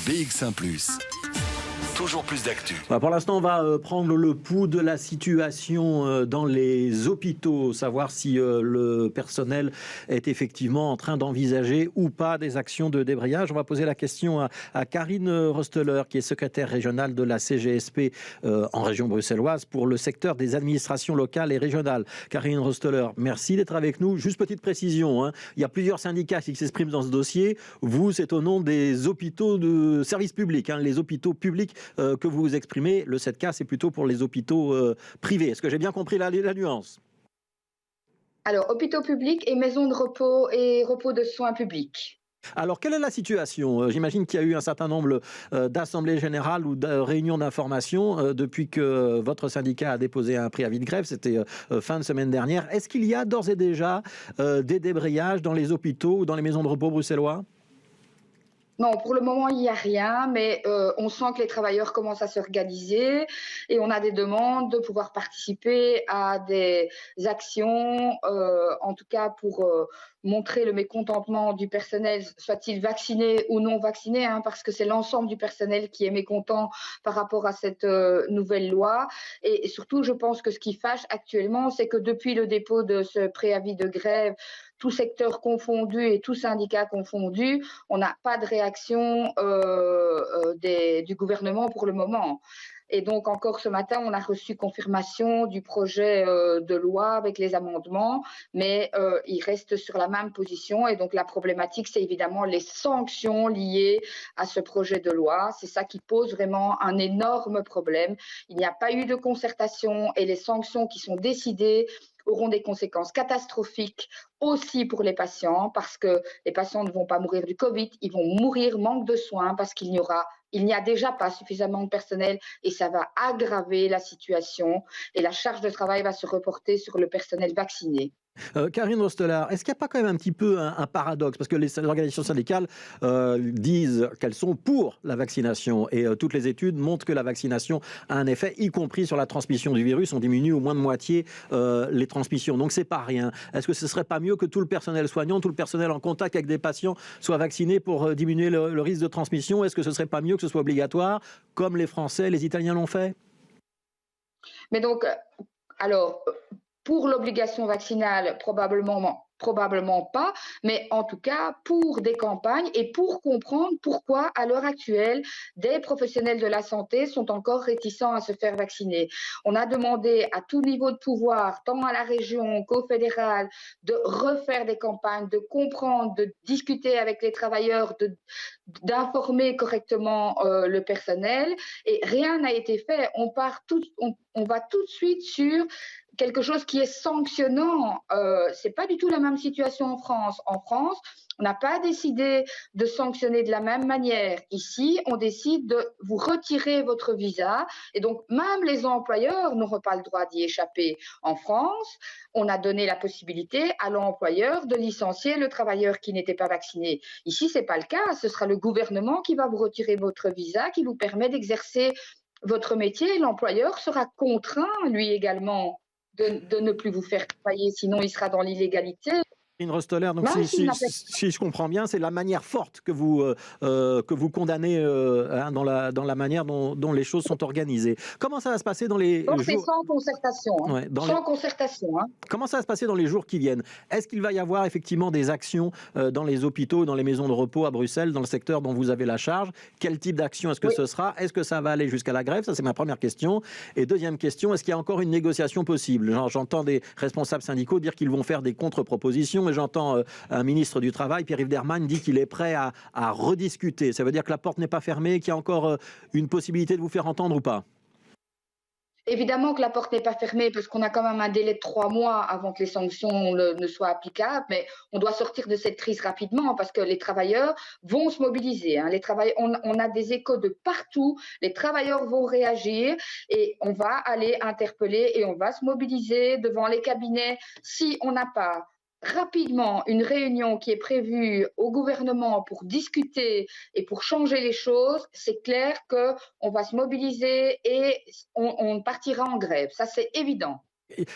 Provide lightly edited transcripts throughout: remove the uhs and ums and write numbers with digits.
BX1 +. Toujours plus d'actu. Pour l'instant, on va prendre le pouls de la situation dans les hôpitaux, savoir si le personnel est effectivement en train d'envisager ou pas des actions de débrayage. On va poser la question à Karine Rosteler, qui est secrétaire régionale de la CGSP en région bruxelloise pour le secteur des administrations locales et régionales. Karine Rosteler, merci d'être avec nous. Juste petite précision, il y a plusieurs syndicats qui s'expriment dans ce dossier. Vous, c'est au nom des hôpitaux de service public, les hôpitaux publics que vous vous exprimez. Le 7K, c'est plutôt pour les hôpitaux privés. Est-ce que j'ai bien compris la nuance ? Alors, hôpitaux publics et maisons de repos et repos de soins publics. Alors, quelle est la situation ? J'imagine qu'il y a eu un certain nombre d'assemblées générales ou de réunions d'information depuis que votre syndicat a déposé un préavis de grève. C'était fin de semaine dernière. Est-ce qu'il y a d'ores et déjà des débrayages dans les hôpitaux ou dans les maisons de repos bruxellois ? Non, pour le moment, il n'y a rien, mais on sent que les travailleurs commencent à s'organiser et on a des demandes de pouvoir participer à des actions, en tout cas pour montrer le mécontentement du personnel, soit-il vacciné ou non vacciné, parce que c'est l'ensemble du personnel qui est mécontent par rapport à cette nouvelle loi. Et surtout, je pense que ce qui fâche actuellement, c'est que depuis le dépôt de ce préavis de grève, tout secteur confondu et tout syndicat confondu, on n'a pas de réaction du gouvernement pour le moment. Et donc, encore ce matin, on a reçu confirmation du projet de loi avec les amendements, mais il reste sur la même position. Et donc, la problématique, c'est évidemment les sanctions liées à ce projet de loi. C'est ça qui pose vraiment un énorme problème. Il n'y a pas eu de concertation et les sanctions qui sont décidées auront des conséquences catastrophiques aussi pour les patients, parce que les patients ne vont pas mourir du Covid, ils vont mourir manque de soins parce qu'il n'y a déjà pas suffisamment de personnel et ça va aggraver la situation et la charge de travail va se reporter sur le personnel vacciné. Karine Rosteler, est-ce qu'il n'y a pas quand même un petit peu un paradoxe ? Parce que les organisations syndicales disent qu'elles sont pour la vaccination et toutes les études montrent que la vaccination a un effet, y compris sur la transmission du virus. On diminue au moins de moitié les transmissions, donc c'est pas rien. Est-ce que ce serait pas mieux que tout le personnel soignant, tout le personnel en contact avec des patients soit vacciné pour diminuer le risque de transmission ? Est-ce que ce serait pas mieux que ce soit obligatoire, comme les Français, les Italiens l'ont fait ? Mais donc, alors, pour l'obligation vaccinale, probablement pas, mais en tout cas pour des campagnes et pour comprendre pourquoi à l'heure actuelle des professionnels de la santé sont encore réticents à se faire vacciner. On a demandé à tout niveau de pouvoir, tant à la région qu'au fédéral, de refaire des campagnes, de comprendre, de discuter avec les travailleurs, d'informer correctement le personnel, et rien n'a été fait. On va tout de suite sur quelque chose qui est sanctionnant. C'est pas du tout la même situation en France. En France, on n'a pas décidé de sanctionner de la même manière. Ici, on décide de vous retirer votre visa. Et donc, même les employeurs n'auront pas le droit d'y échapper. En France, on a donné la possibilité à l'employeur de licencier le travailleur qui n'était pas vacciné. Ici, c'est pas le cas. Ce sera le gouvernement qui va vous retirer votre visa, qui vous permet d'exercer votre métier. L'employeur sera contraint, lui également, de ne plus vous faire travailler, sinon il sera dans l'illégalité. Karine Rosteler, donc si je comprends bien, c'est la manière forte que vous condamnez dans la manière dont les choses sont organisées. Comment ça va se passer dans les jours... C'est sans concertation. Sans concertation. Comment ça va se passer dans les jours qui viennent ? Est-ce qu'il va y avoir effectivement des actions dans les hôpitaux, dans les maisons de repos à Bruxelles, dans le secteur dont vous avez la charge ? Quel type d'action est-ce que ce sera ? Est-ce que ça va aller jusqu'à la grève ? Ça, c'est ma première question. Et deuxième question, est-ce qu'il y a encore une négociation possible ? J'entends des responsables syndicaux dire qu'ils vont faire des contre-propositions. Et j'entends un ministre du Travail, Pierre-Yves Dermagne, dit qu'il est prêt à rediscuter. Ça veut dire que la porte n'est pas fermée, qu'il y a encore une possibilité de vous faire entendre ou pas ? Évidemment que la porte n'est pas fermée parce qu'on a quand même un délai de 3 mois avant que les sanctions ne soient applicables, mais on doit sortir de cette crise rapidement parce que les travailleurs vont se mobiliser. On a des échos de partout, les travailleurs vont réagir et on va aller interpeller et on va se mobiliser devant les cabinets si on n'a pas rapidement une réunion qui est prévue au gouvernement pour discuter et pour changer les choses. C'est clair qu'on va se mobiliser et on partira en grève. Ça, c'est évident.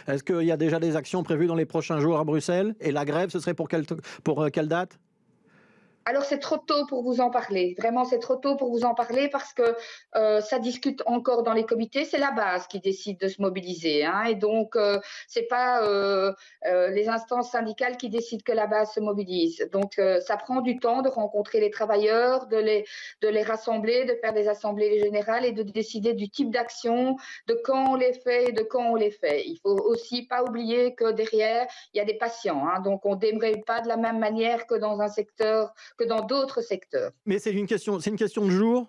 Est-ce qu'il y a déjà des actions prévues dans les prochains jours à Bruxelles ? Et la grève, ce serait pour quelle date ? Alors c'est trop tôt pour vous en parler. Vraiment, c'est trop tôt pour vous en parler parce que ça discute encore dans les comités. C'est la base qui décide de se mobiliser, hein, et donc c'est pas les instances syndicales qui décident que la base se mobilise. Donc ça prend du temps de rencontrer les travailleurs, de les rassembler, de faire des assemblées générales et de décider du type d'action, de quand on les fait et de quand on les fait. Il faut aussi pas oublier que derrière il y a des patients, hein, donc on démarre pas de la même manière que dans un secteur que dans d'autres secteurs. Mais c'est une question de jour.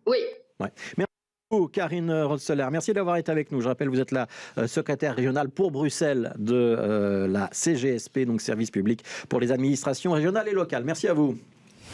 Oui. Ouais. Merci beaucoup, Karine Rotzeler. Merci d'avoir été avec nous. Je rappelle, vous êtes la secrétaire régionale pour Bruxelles de la CGSP, donc Service public pour les administrations régionales et locales. Merci à vous.